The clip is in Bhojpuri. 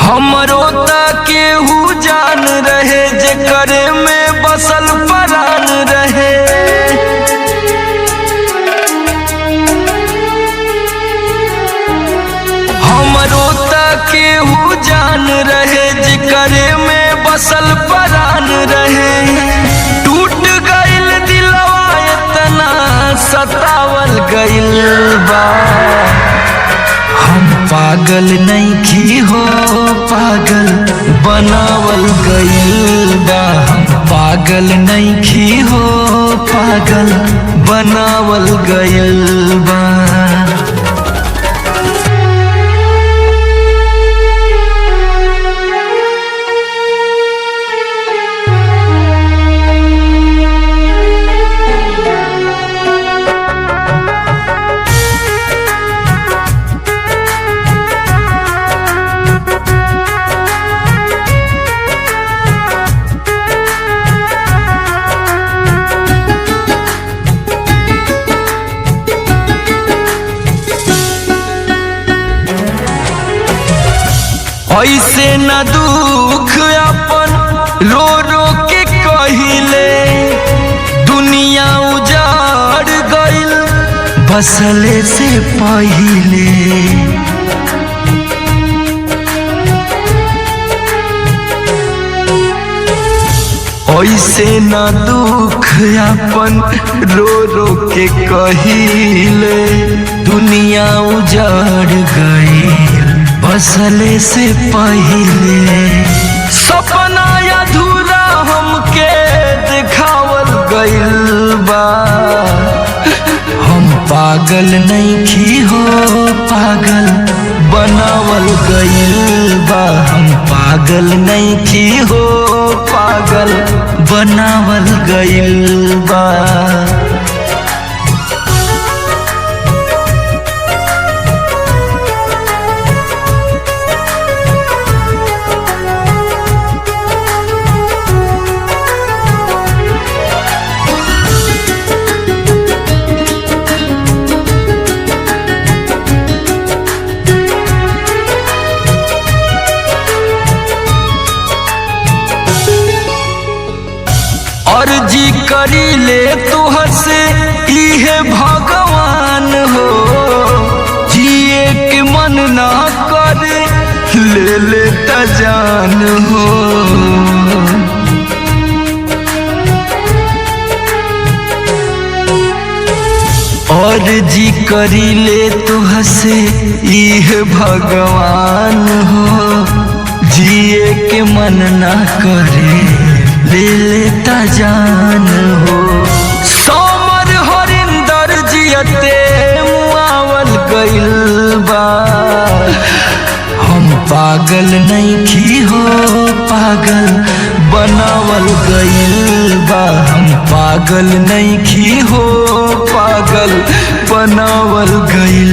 हमरो त केहू जान रहे जेकरे में बसल परान रहे। हमरो त केहू जान रहे जेकरे में बसल परान रहे। टूट गइल दिलवा इतना सतावल गइल बा। हम पागल नइखी हो पागल बनावल गइल बा। हम पागल नइखी हो पागल बनावल गइल बा। ऐसे न दुख अपन रो रो के कहिले। दुनिया उजाड़ गइल बसले से पहिले। ऐसे न दुख अपन रो रो के कहिले। दुनिया उजाड़ गइल बसले से पहिले। सपना अधूरा हमके दिखावल गइल बा। हम पागल नइखी हो पागल बनावल गइल बा। हम पागल नइखी हो पागल बनावल गइल बा। अर्जी करी ले तुहर से इहे भगवान हो। जिए के मन ना करे ले ले त जान हो। अर्जी करी ले तुहर से इहे भगवान हो। जिए के मन ना करे ले लेता जान हो। सोमर हरिंदर जियते मुआवल गइल बा। हम पागल नइखी हो पागल बनावल गइल बा। हम पागल नइखी हो पागल बनावल गइल